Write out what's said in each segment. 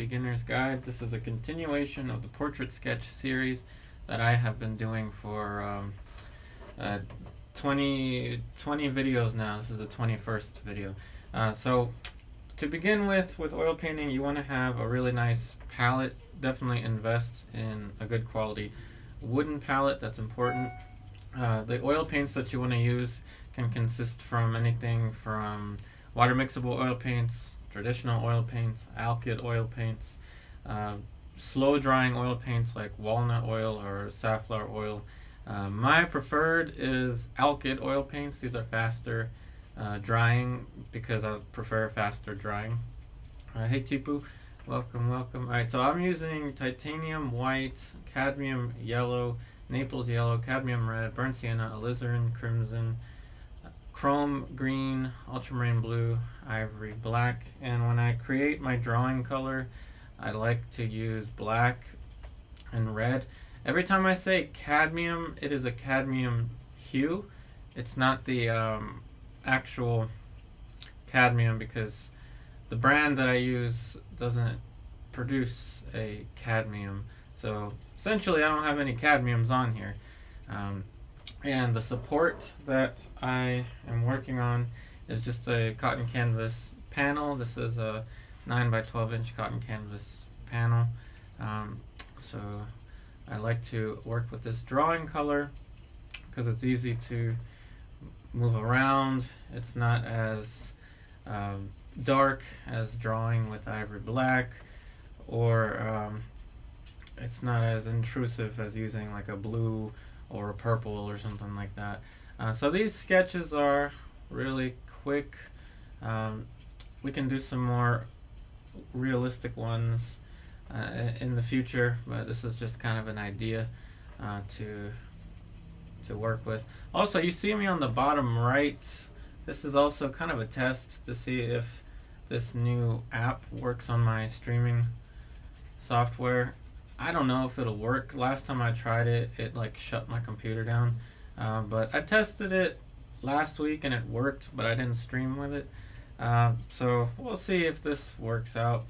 Beginner's Guide. This is a continuation of the portrait sketch series that I have been doing for 20 videos now. This is the 21st video. So to begin with oil painting, you want to have a really nice palette. Definitely invest in a good quality wooden palette. That's important. The oil paints that you want to use can consist from anything from water mixable oil paints, traditional oil paints, alkyd oil paints, slow drying oil paints like walnut oil or safflower oil. My preferred is alkyd oil paints. These are faster drying because I prefer faster drying. Hey Tipu, welcome. Alright, so I'm using titanium white, cadmium yellow, Naples yellow, cadmium red, burnt sienna, alizarin crimson, chrome green, ultramarine blue, ivory black. And when I create my drawing color, I like to use black and red. Every time I say cadmium, it is a cadmium hue. It's not the actual cadmium, because the brand that I use doesn't produce a cadmium. So essentially I don't have any cadmiums on here. And the support that I am working on is just a cotton canvas panel. This is a 9 by 12 inch cotton canvas panel. So I like to work with this drawing color because it's easy to move around. It's not as dark as drawing with ivory black, or it's not as intrusive as using like a blue or a purple or something like that. So these sketches are really quick. We can do some more realistic ones in the future, but this is just kind of an idea to work with. Also, you see me on the bottom right. This is also kind of a test to see if this new app works on my streaming software. I don't know if it'll work. Last time I tried it, it like shut my computer down. But I tested it last week and it worked, but I didn't stream with it. So we'll see if this works out.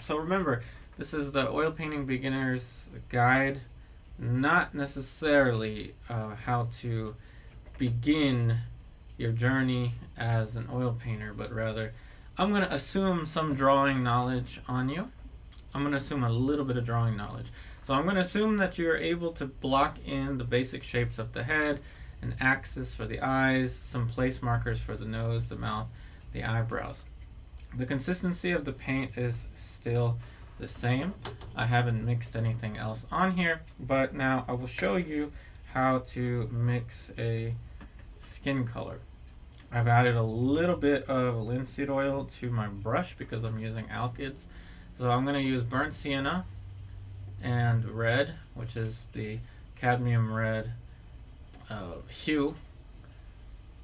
So remember, this is the Oil Painting Beginner's Guide, not necessarily how to begin your journey as an oil painter, but rather I'm going to assume some drawing knowledge on you. I'm going to assume a little bit of drawing knowledge. So I'm going to assume that you're able to block in the basic shapes of the head, an axis for the eyes, some place markers for the nose, the mouth, the eyebrows. The consistency of the paint is still the same. I haven't mixed anything else on here, but now I will show you how to mix a skin color. I've added a little bit of linseed oil to my brush because I'm using alkyds. So I'm going to use burnt sienna and red, which is the cadmium red hue,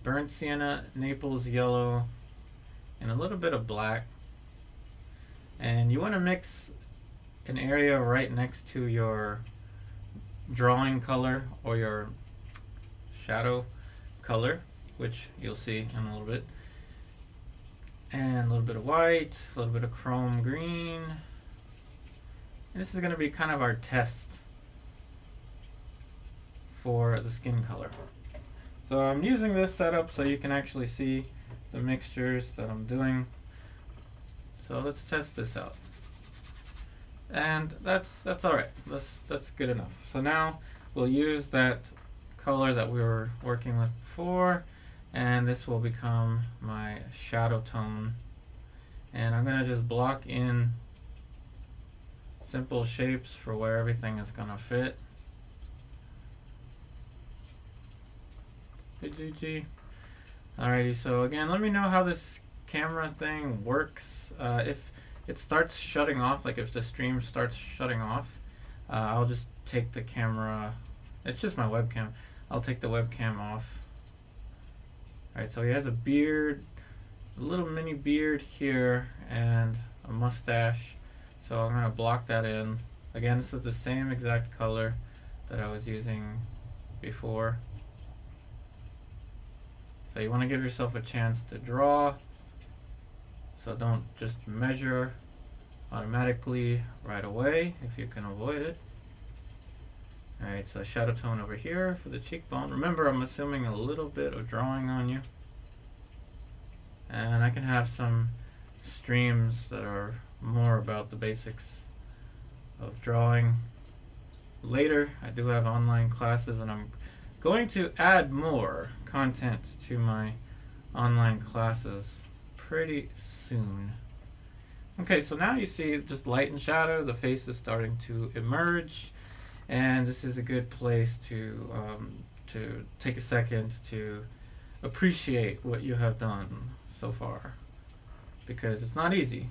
burnt sienna, Naples yellow, and a little bit of black. And you want to mix an area right next to your drawing color or your shadow color, which you'll see in a little bit. And a little bit of white, a little bit of chrome green. And this is going to be kind of our test for the skin color. So I'm using this setup so you can actually see the mixtures that I'm doing. So let's test this out. And that's alright. That's good enough. So now we'll use that color that we were working with before, and this will become my shadow tone. And I'm going to just block in simple shapes for where everything is going to fit. Alrighty, so again, let me know how this camera thing works. If it starts shutting off, like if the stream starts shutting off, I'll just take the camera. It's just my webcam. I'll take the webcam off. Alright, so he has a beard, a little mini beard here, and a mustache. So I'm going to block that in. Again, this is the same exact color that I was using before. So you want to give yourself a chance to draw. So don't just measure automatically right away if you can avoid it. Alright, so shadow tone over here for the cheekbone. Remember, I'm assuming a little bit of drawing on you. And I can have some streams that are more about the basics of drawing later. I do have online classes, and I'm going to add more content to my online classes pretty soon. Okay, so now you see just light and shadow. The face is starting to emerge, and this is a good place to take a second to appreciate what you have done so far, because it's not easy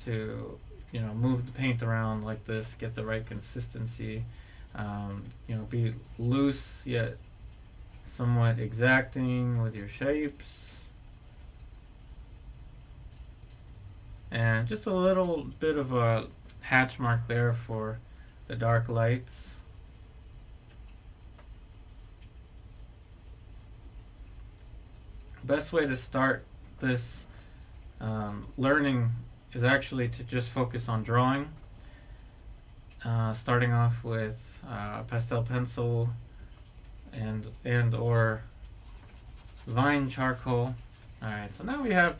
to move the paint around like this, get the right consistency, be loose yet somewhat exacting with your shapes, and just a little bit of a hatch mark there for the dark lights. Best way to start this learning is actually to just focus on drawing, starting off with pastel pencil and or vine charcoal. Alright, so now we have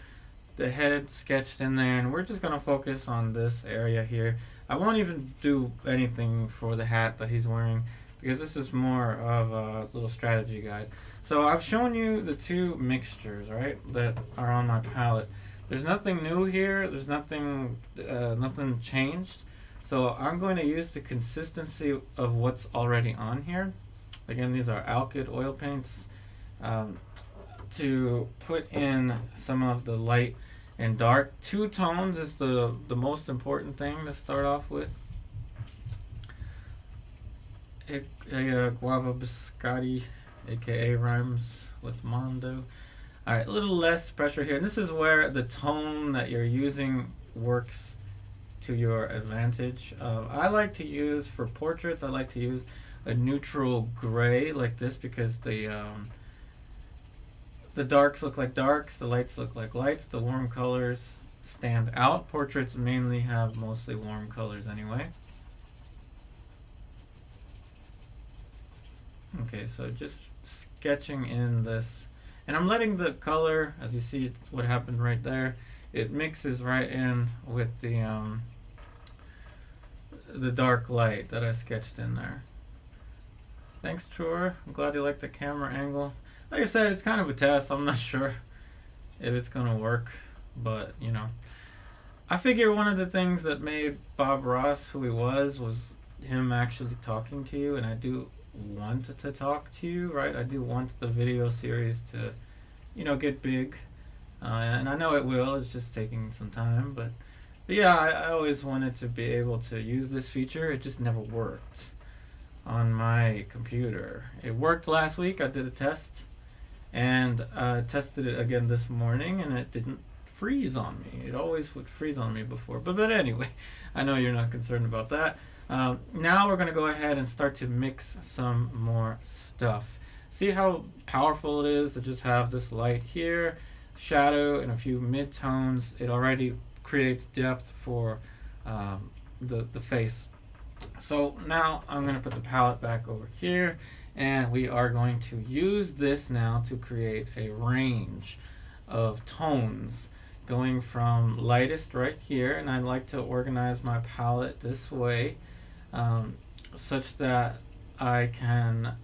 the head sketched in there, and we're just going to focus on this area here. I won't even do anything for the hat that he's wearing, because this is more of a little strategy guide. So I've shown you the two mixtures, right, that are on my palette. There's nothing new here. There's nothing changed. So I'm going to use the consistency of what's already on here. Again, these are alkyd oil paints, to put in some of the light and dark. Two tones is the most important thing to start off with. Guava biscotti, aka rhymes with Mondo. Alright, a little less pressure here. And this is where the tone that you're using works to your advantage. I like to use, for portraits, I like to use a neutral gray like this, because the darks look like darks, the lights look like lights, the warm colors stand out. Portraits mainly have mostly warm colors anyway. Okay, so just sketching in this, and I'm letting the color, as you see what happened right there, it mixes right in with the dark light that I sketched in there. Thanks, Truer. I'm glad you like the camera angle. Like I said, it's kind of a test. I'm not sure if it's gonna work, but I figure one of the things that made Bob Ross who he was him actually talking to you, and I do want to talk to you, right? I do want the video series to get big, and I know it will. It's just taking some time, but yeah, I always wanted to be able to use this feature. It just never worked on my computer. It worked last week. I did a test, and tested it again this morning, and it didn't freeze on me. It always would freeze on me before, but anyway, I know you're not concerned about that. Now we're going to go ahead and start to mix some more stuff. See how powerful it is to just have this light here, shadow, and a few mid-tones. It already creates depth for the face. So now I'm going to put the palette back over here, and we are going to use this now to create a range of tones going from lightest right here, and I like to organize my palette this way, such that I can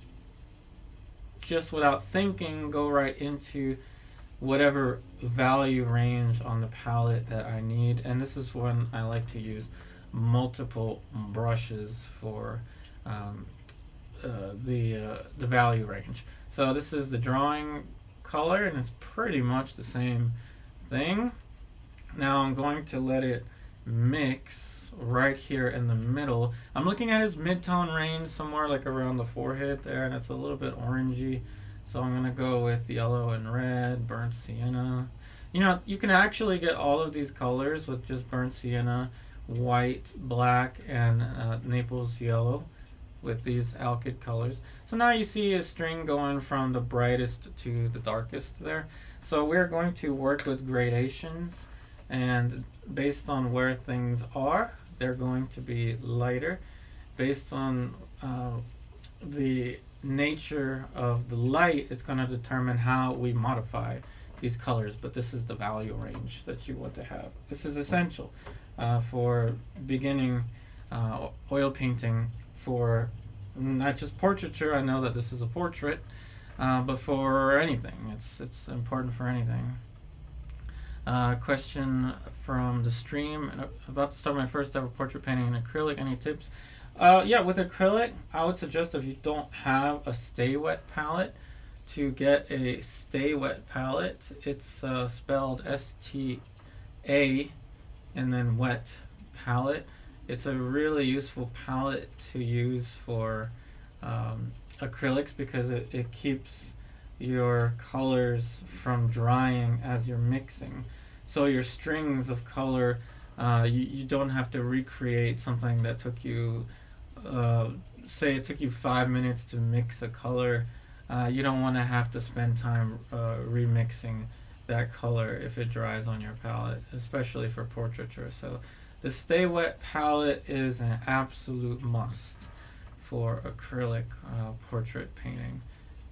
just without thinking go right into whatever value range on the palette that I need. And this is when I like to use multiple brushes for the value range. So this is the drawing color, and it's pretty much the same thing. Now I'm going to let it mix right here in the middle. I'm looking at his mid-tone range somewhere like around the forehead there, and it's a little bit orangey, so I'm gonna go with yellow and red, burnt sienna. You can actually get all of these colors with just burnt sienna, white, black, and Naples yellow with these alkyd colors. So now you see a string going from the brightest to the darkest there. So we're going to work with gradations and based on where things are, they're going to be lighter. Based on the nature of the light, it's going to determine how we modify these colors, but this is the value range that you want to have. This is essential for beginning oil painting, for not just portraiture. I know that this is a portrait, but for anything. It's important for anything. Question from the stream: about to start my first ever portrait painting in acrylic. Any tips? Yeah, with acrylic, I would suggest, if you don't have a Stay Wet palette, to get a Stay Wet palette. It's spelled S-T-A and then wet palette. It's a really useful palette to use for acrylics, because it keeps your colors from drying as you're mixing. So your strings of color, you don't have to recreate something that took you, say it took you 5 minutes to mix a color. You don't want to have to spend time remixing that color if it dries on your palette, especially for portraiture. So the Stay Wet palette is an absolute must for acrylic portrait painting.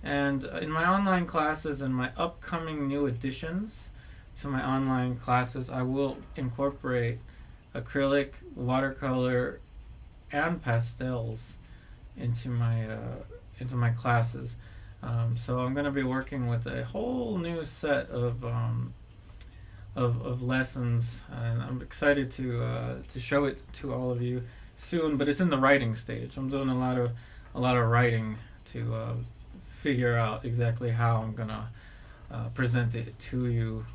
And in my online classes and my upcoming new additions to my online classes, I will incorporate acrylic, watercolor, and pastels into my classes. So I'm going to be working with a whole new set of lessons, and I'm excited to show it to all of you soon. But it's in the writing stage. I'm doing a lot of writing to figure out exactly how I'm gonna present it to you.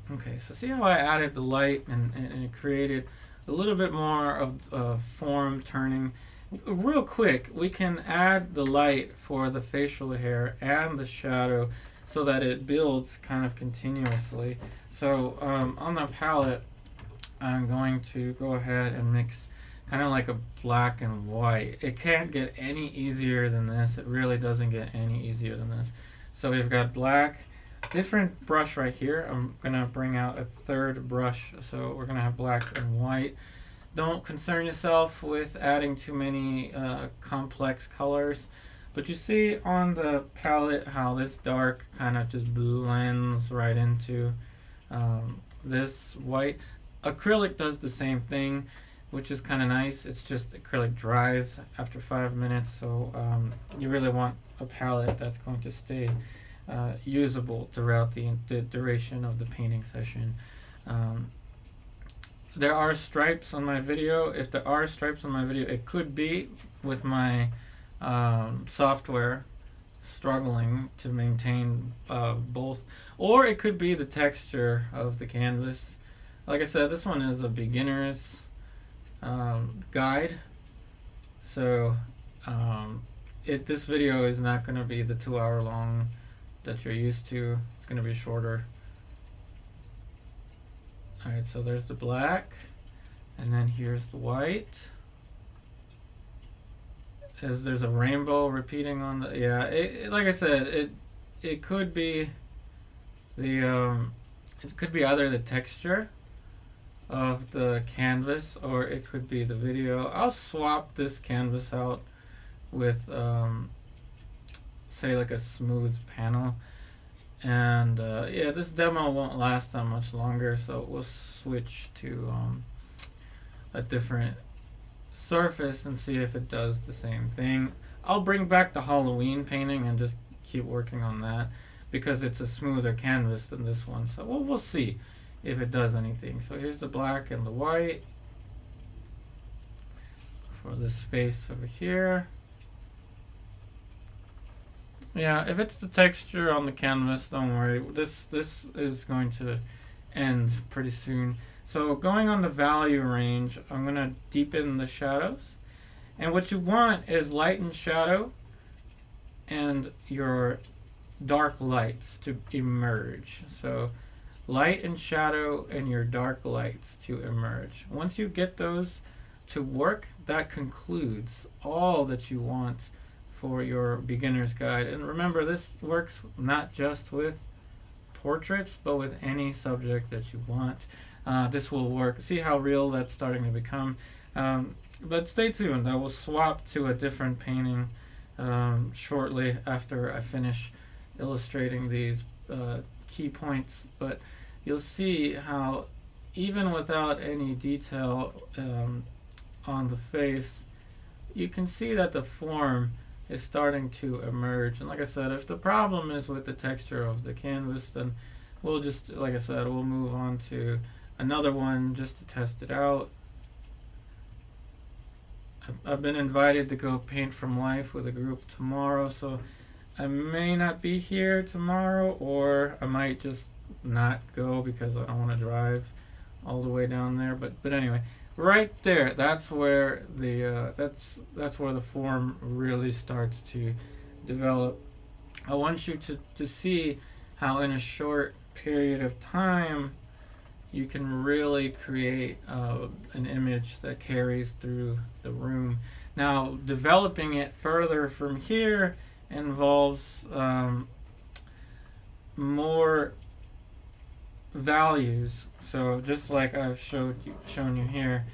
Okay, so see how I added the light and it created a little bit more of form turning. Real quick, we can add the light for the facial hair and the shadow so that it builds kind of continuously. So on the palette, I'm going to go ahead and mix kind of like a black and white. It can't get any easier than this. It really doesn't get any easier than this. So we've got black, different brush right here. I'm gonna bring out a third brush. So we're gonna have black and white. Don't concern yourself with adding too many complex colors. But you see on the palette how this dark kind of just blends right into this white. Acrylic does the same thing, which is kind of nice. It's just acrylic dries after 5 minutes, so you really want a palette that's going to stay usable throughout the duration of the painting session. There are stripes on my video. If there are stripes on my video, it could be with my software struggling to maintain both, or it could be the texture of the canvas. Like I said, this one is a beginner's guide, so this video is not going to be the 2-hour long that you're used to. It's going to be shorter. Alright, so there's the black, and then here's the white. As there's a rainbow repeating on the, yeah, like I said, it could be the it could be either the texture of the canvas, or it could be the video. I'll swap this canvas out with say like a smooth panel, and yeah, this demo won't last that much longer, so we'll switch to a different surface and see if it does the same thing. I'll bring back the Halloween painting and just keep working on that because it's a smoother canvas than this one, so we'll see if it does anything. So here's the black and the white for this face over here. Yeah, if it's the texture on the canvas, don't worry. This is going to end pretty soon. So going on the value range, I'm going to deepen the shadows. And what you want is light and shadow and your dark lights to emerge. So light and shadow and your dark lights to emerge. Once you get those to work, that concludes all that you want for your beginner's guide. And remember, this works not just with portraits, but with any subject that you want. This will work. See how real that's starting to become. But stay tuned. I will swap to a different painting shortly after I finish illustrating these key points. But you'll see how even without any detail on the face, you can see that the form is starting to emerge. And like I said, if the problem is with the texture of the canvas, then we'll just, like I said, we'll move on to another one just to test it out. I've been invited to go paint from life with a group tomorrow, so I may not be here tomorrow, or I might just not go because I don't want to drive all the way down there. But anyway, right there, that's where the that's where the form really starts to develop. I want you to see how in a short period of time you can really create an image that carries through the room. Now, developing it further from here involves more values. So just like I've shown you here,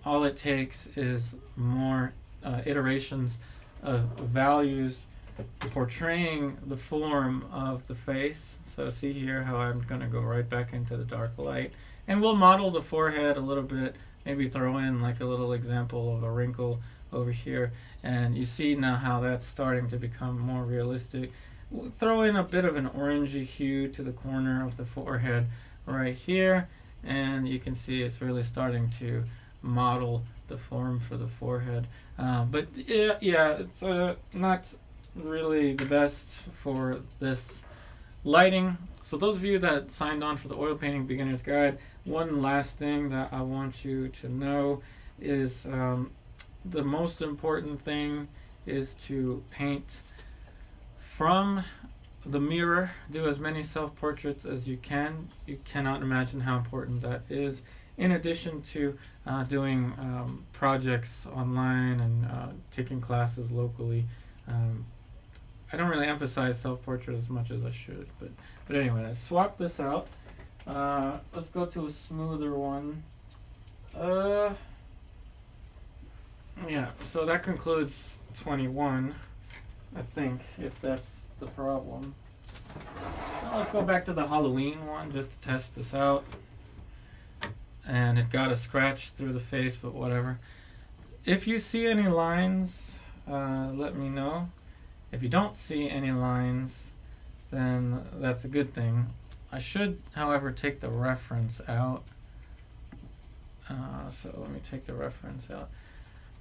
all it takes is more iterations of values portraying the form of the face. So see here how I'm going to go right back into the dark light, and we'll model the forehead a little bit, maybe throw in like a little example of a wrinkle over here, and you see now how that's starting to become more realistic. We'll throw in a bit of an orangey hue to the corner of the forehead right here, and you can see it's really starting to model the form for the forehead. But yeah, it's not really the best for this lighting. So those of you that signed on for the oil painting beginner's guide, one last thing that I want you to know is the most important thing is to paint from the mirror. Do as many self-portraits as you can. You cannot imagine how important that is, in addition to doing projects online and taking classes locally. I don't really emphasize self-portrait as much as I should, but anyway, I swapped this out. Let's go to a smoother one. Yeah, so that concludes 21, I think, if that's the problem. Now let's go back to the Halloween one just to test this out. And it got a scratch through the face, but whatever. If you see any lines, let me know. If you don't see any lines, then that's a good thing. I should, however, take the reference out. So let me take the reference out.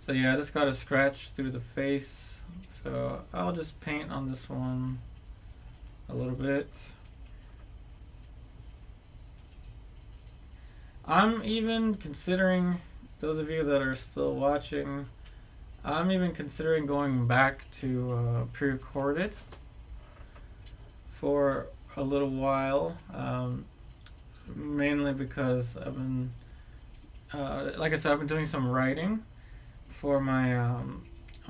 So yeah, this got a scratch through the face. So I'll just paint on this one a little bit. I'm even considering, those of you that are still watching, I'm even considering going back to pre-recorded for a little while, mainly because I've been, like I said, I've been doing some writing for my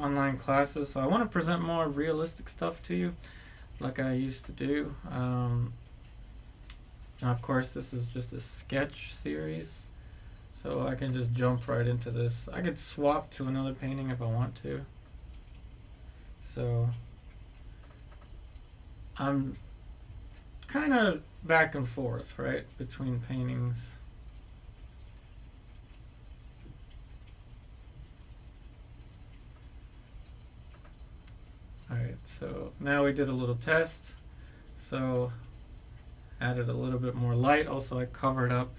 online classes, so I want to present more realistic stuff to you like I used to do. Now, of course, this is just a sketch series, so I can just jump right into this. I could swap to another painting if I want to. So I'm kind of back and forth, right, between paintings. Alright, so now we did a little test. So added a little bit more light. Also, I covered up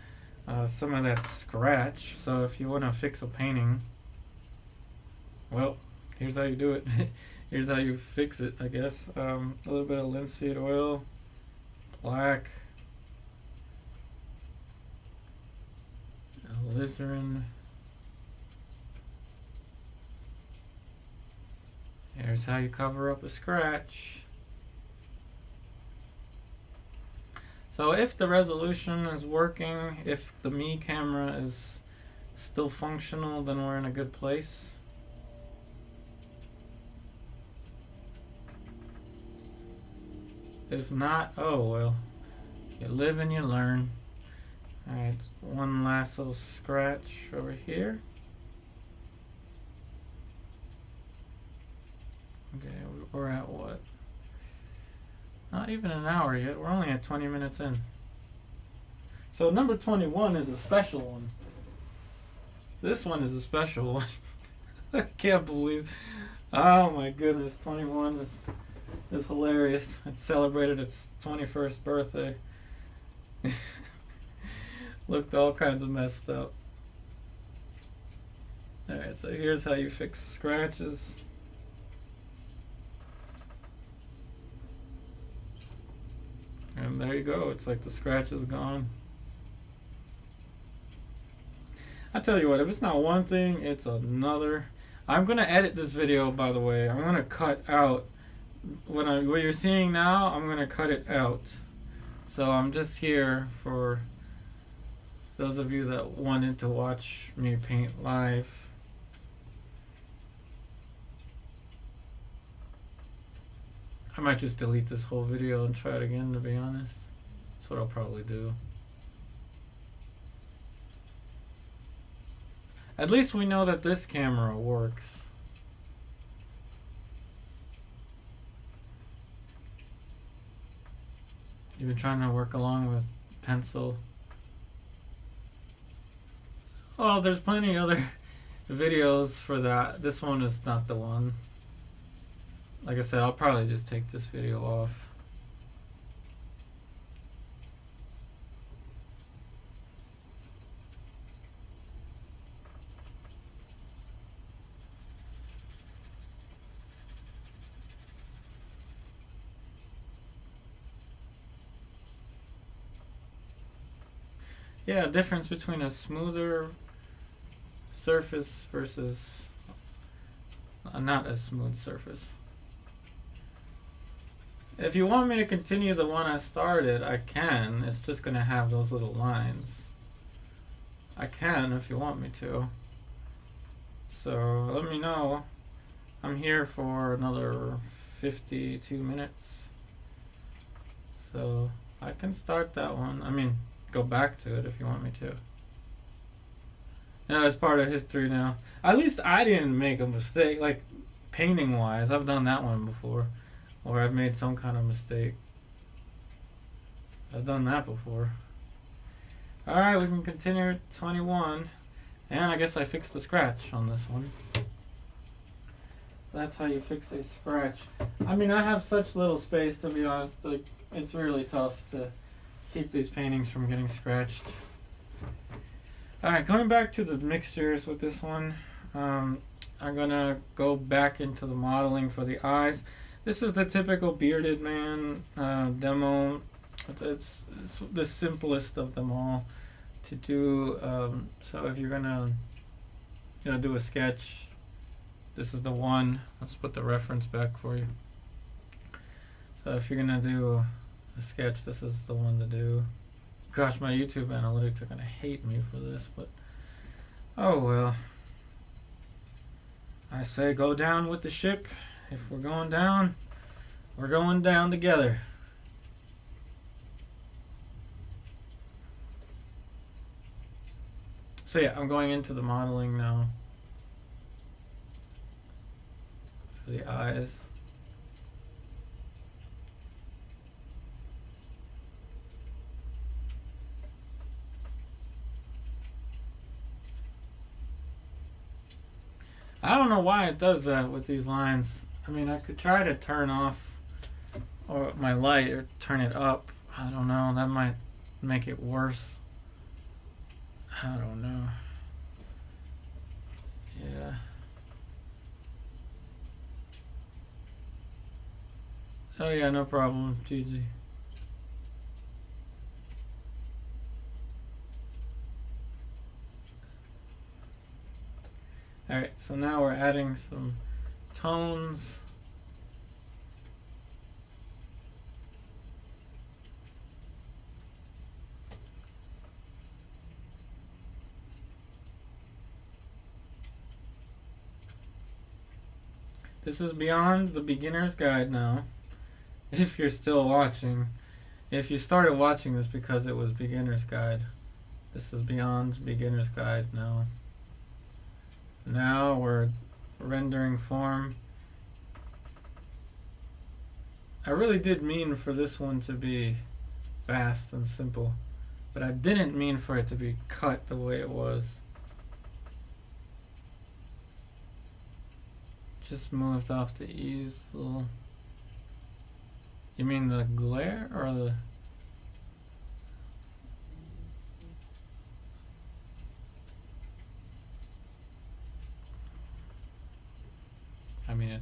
some of that scratch. So if you want to fix a painting, well, here's how you do it. Here's how you fix it, I guess. A little bit of linseed oil, black, alizarin. Here's how you cover up a scratch. So if the resolution is working, if the Me camera is still functional, then we're in a good place. If not, oh well, You live and you learn. Alright, one last little scratch over here. Okay, we're at what? Not even an hour yet. We're only at 20 minutes in. So number 21 is a special one. This one is a special one. I can't believe. Oh my goodness, 21 is hilarious. It celebrated its 21st birthday. Looked all kinds of messed up. Alright, so here's how you fix scratches. And there you go. It's like the scratch is gone. I tell you what, if it's not one thing, it's another. I'm going to edit this video, by the way. I'm going to cut out what you're seeing now. I'm going to cut it out. So I'm just here for those of you that wanted to watch me paint live. I might just delete this whole video and try it again, to be honest. That's what I'll probably do. At least we know that this camera works. You've been trying to work along with pencil. Oh, there's plenty other videos for that. This one is not the one. Like I said, I'll probably just take this video off. Yeah, difference between a smoother surface versus not a smooth surface. If you want me to continue the one I started, I can. It's just going to have those little lines. I can if you want me to. So let me know. I'm here for another 52 minutes. So I can start that one. I mean, go back to it if you want me to. Yeah, it's part of history now. At least I didn't make a mistake, like painting wise. I've done that one before, or I've made some kind of mistake. I've done that before. Alright, we can continue at 21. And I guess I fixed the scratch on this one. That's how you fix a scratch. I mean, I have such little space, to be honest. Like, it's really tough to keep these paintings from getting scratched. Alright, going back to the mixtures with this one, I'm gonna go back into the modeling for the eyes. This is the typical bearded man demo. It's the simplest of them all to do. So if you're gonna do a sketch, this is the one. Let's put the reference back for you. So if you're gonna do a sketch, this is the one to do. Gosh, my YouTube analytics are gonna hate me for this, but oh well. I say go down with the ship. If we're going down, we're going down together. So yeah, I'm going into the modeling now for the eyes. I don't know why it does that with these lines. I mean, I could try to turn off or my light or turn it up. I don't know. That might make it worse. I don't know. Yeah. Oh yeah, no problem, GG. Alright, so now we're adding some tones. This is beyond the beginner's guide now, if you're still watching. if you started watching this because it was beginner's guide, this is beyond beginner's guide now. Now we're rendering form. I really did mean for this one to be fast and simple, but I didn't mean for it to be cut the way it was. Just moved off the easel. You mean the glare or the... I mean,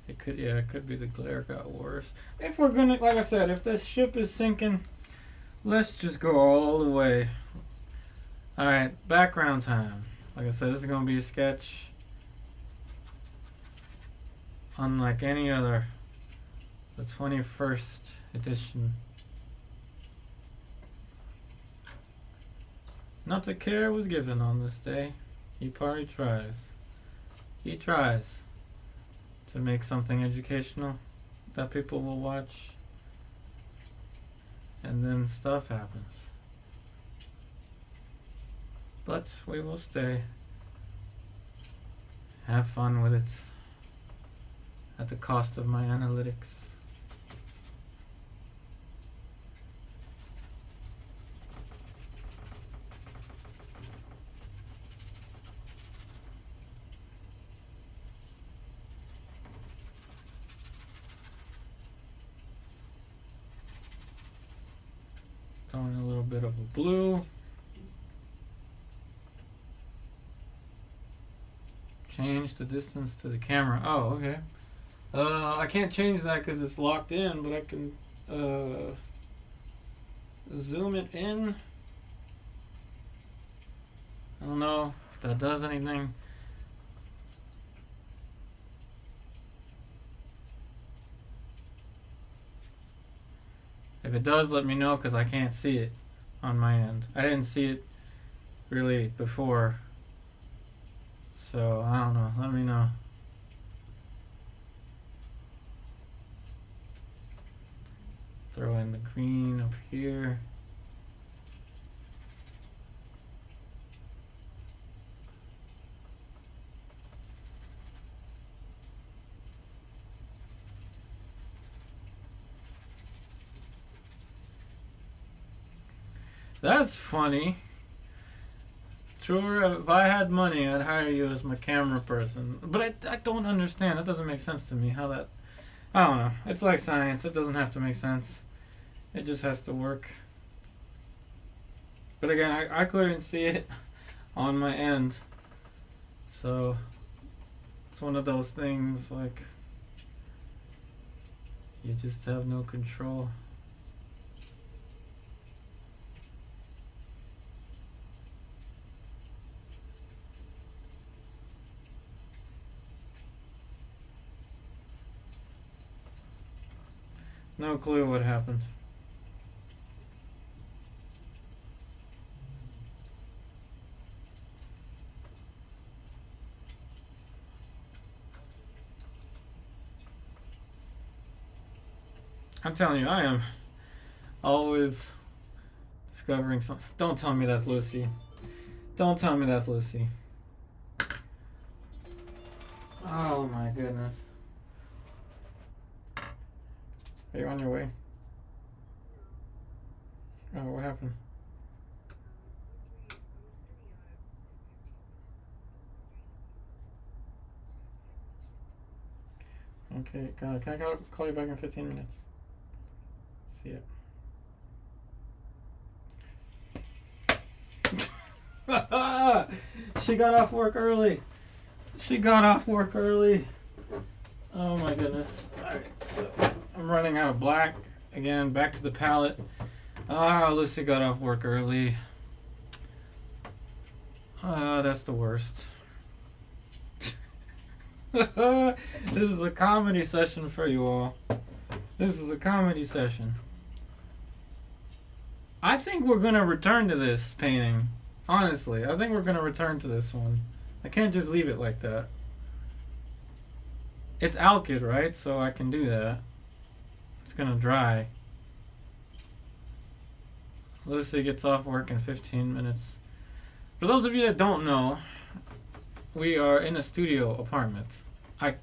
it could be the glare got worse. If we're gonna, like I said, if this ship is sinking, let's just go all the way. Alright, background time. Like I said, this is gonna be a sketch unlike any other. The 21st edition. Not a care was given on this day. Yupari tries. He tries to make something educational that people will watch, and then stuff happens. But we will stay. Have fun with it at the cost of my analytics. Throwing a little bit of a blue. Change the distance to the camera. Oh, okay. I can't change that because it's locked in, but I can zoom it in. I don't know if that does anything. If it does, let me know, because I can't see it on my end. I didn't see it really before, so I don't know. Let me know. Throw in the green up here. That's funny. Sure, if I had money, I'd hire you as my camera person. But I don't understand. That doesn't make sense to me. How that... I don't know. It's like science. It doesn't have to make sense. It just has to work. But again, I couldn't see it on my end. So, it's one of those things, like, you just have no control. No clue what happened. I'm telling you, I am always discovering something. Don't tell me that's Lucy. Don't tell me that's Lucy. Oh my goodness. Are you on your way? Oh, what happened? Okay, can I call you back in 15 minutes? See ya. She got off work early. She got off work early. Oh my goodness. Alright, so I'm running out of black. Again, back to the palette. Lucy got off work early. That's the worst. This is a comedy session for you all. This is a comedy session. I think we're gonna return to this painting. Honestly, I think we're gonna return to this one. I can't just leave it like that. It's alkyd, right? So I can do that. It's gonna dry. Lucy gets off work in 15 minutes. For those of you that don't know, we are in a studio apartment. I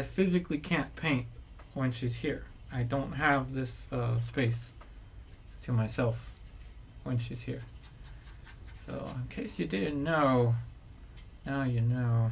physically can't paint when she's here. I don't have this space to myself when she's here. So, in case you didn't know, now you know.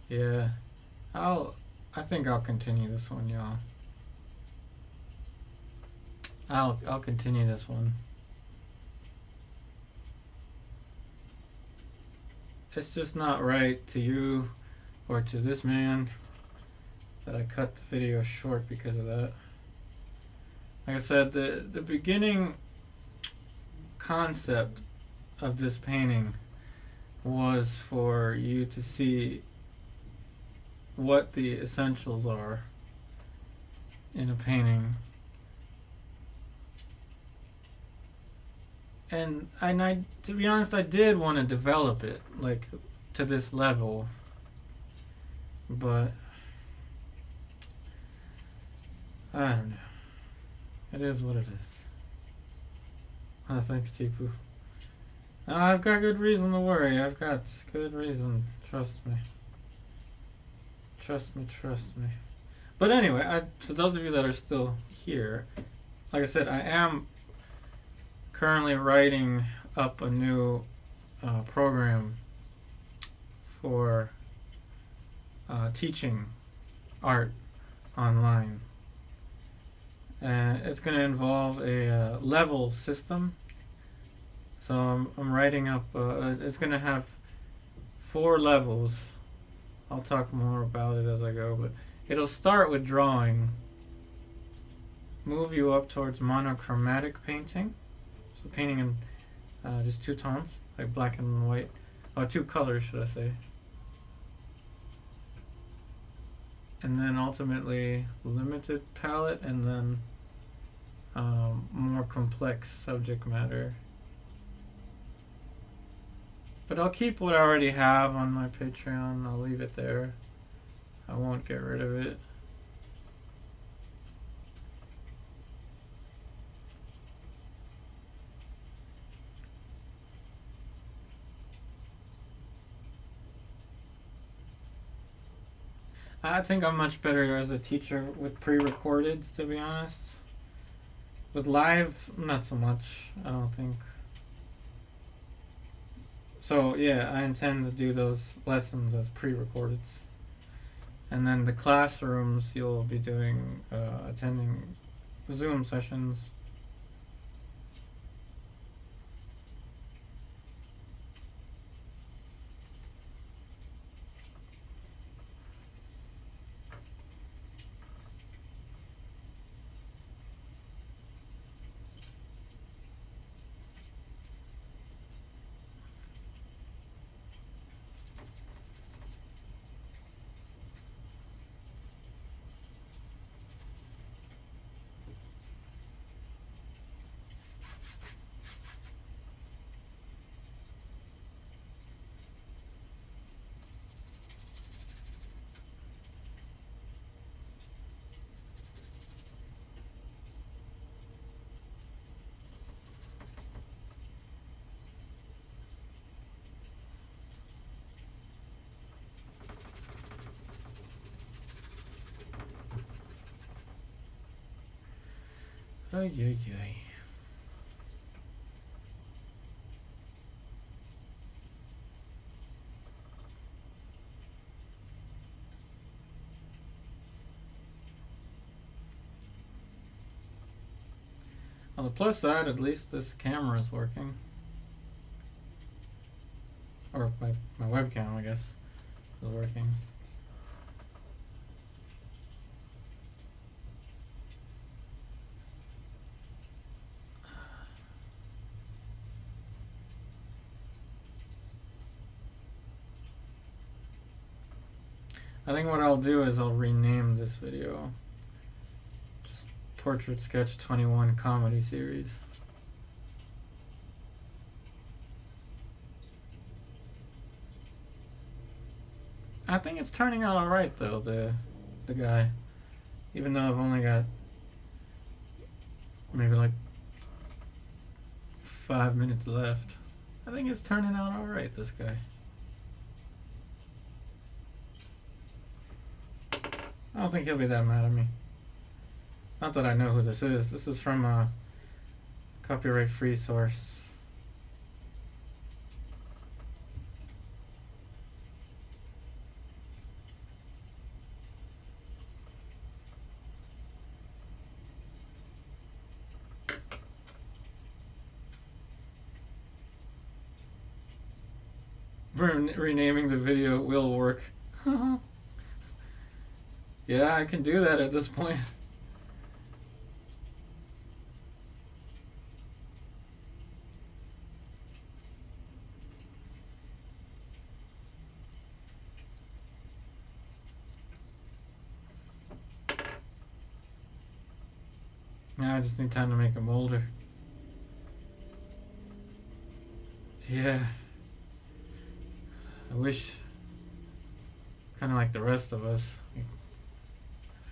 Yeah, I think I'll continue this one, y'all. I'll continue this one. It's just not right to you or to this man that I cut the video short because of that. Like I said, the beginning concept of this painting was for you to see what the essentials are in a painting. And I to be honest, I did want to develop it like to this level, but I don't know. It is what it is. Oh, thanks, Tipu. I've got good reason to worry. I've got good reason. Trust me. Trust me. But anyway, for those of you that are still here, like I said, I am currently writing up a new program for teaching art online. And it's going to involve a level system. So I'm writing up, it's going to have 4 levels. I'll talk more about it as I go, but it'll start with drawing, move you up towards monochromatic painting, so painting in just 2 tones, like black and white, or 2 colors, should I say, and then ultimately limited palette, and then more complex subject matter. But I'll keep what I already have on my Patreon. I'll leave it there. I won't get rid of it. I think I'm much better as a teacher with pre-recordeds, to be honest. With live, not so much, I don't think. So yeah, I intend to do those lessons as pre-recorded, and then the classrooms you'll be doing, attending Zoom sessions. Ay, ay, ay. On the plus side, at least this camera is working. Or my webcam, I guess, is working. I think what I'll do is I'll rename this video just Portrait Sketch 21 Comedy Series. I think it's turning out alright though, the guy. Even though I've only got maybe like 5 minutes left. I think it's turning out alright, this guy. I don't think he'll be that mad at me. Not that I know who this is. This is from a copyright-free source. Renaming the video will work. Yeah, I can do that at this point. Now I just need time to make them older. Yeah. I wish, kind of like the rest of us, if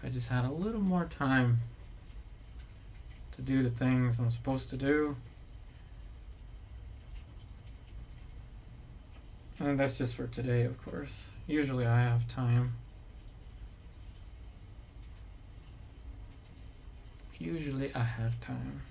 I just had a little more time to do the things I'm supposed to do. And that's just for today, of course. Usually I have time. Usually I have time.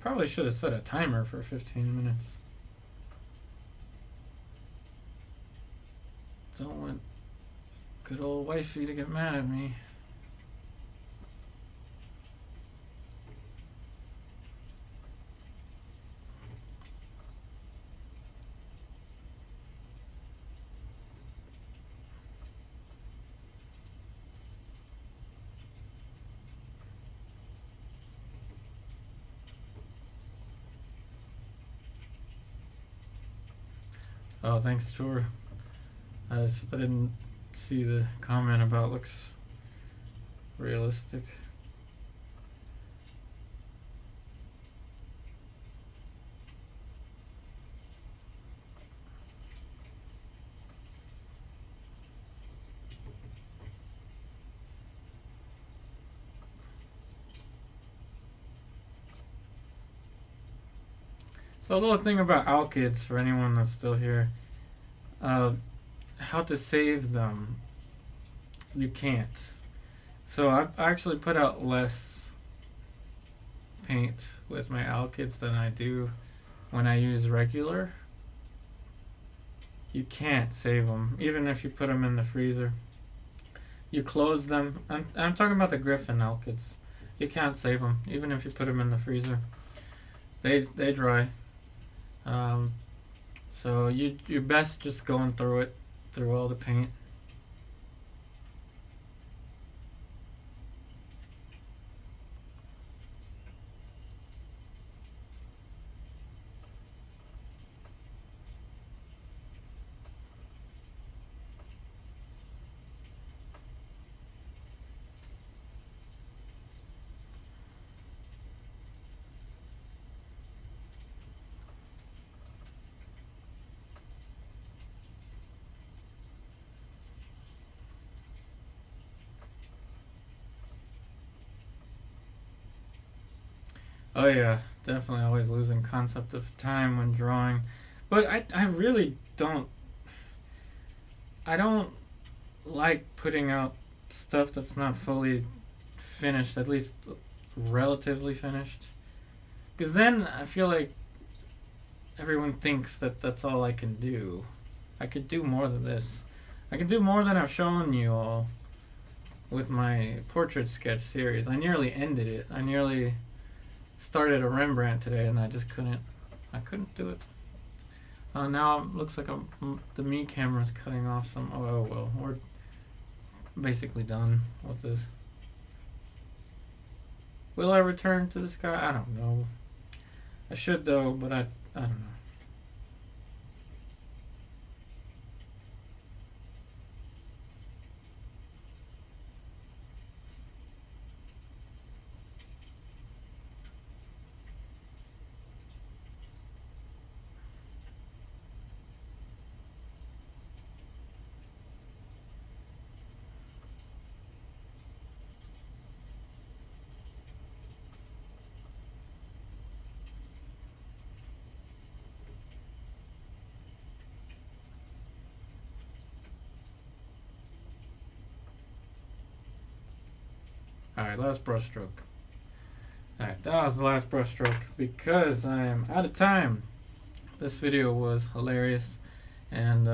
Probably should have set a timer for 15 minutes. Don't want good old wifey to get mad at me. Oh, thanks, Tor. I didn't see the comment about looks realistic. So a little thing about alkids for anyone that's still here. How to save them. You can't. So I actually put out less paint with my alkids than I do when I use regular. You can't save them, even if you put them in the freezer. You close them. I'm talking about the Griffin alkids. You can't save them, even if you put them in the freezer. They dry. So you're best just going through all the paint. Oh yeah, definitely always losing concept of time when drawing. But I really don't I don't like putting out stuff that's not fully finished, at least relatively finished. Because then I feel like everyone thinks that that's all I can do. I could do more than this. I can do more than I've shown you all with my portrait sketch series. I nearly ended it. I nearly started a Rembrandt today, and I just couldn't. I couldn't do it. Now it looks like the me camera's cutting off some. Oh well, we're basically done with this. Will I return to the sky? I don't know. I should though, but I don't know. Alright, last brush stroke. Alright, that was the last brush stroke because I am out of time. This video was hilarious, and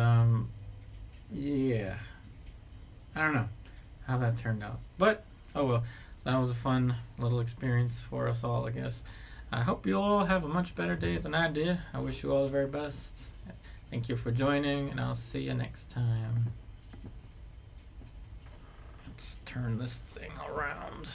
yeah, I don't know how that turned out, but oh well, that was a fun little experience for us all, I guess. I hope you all have a much better day than I did. I wish you all the very best. Thank you for joining, and I'll see you next time. Let's turn this thing around.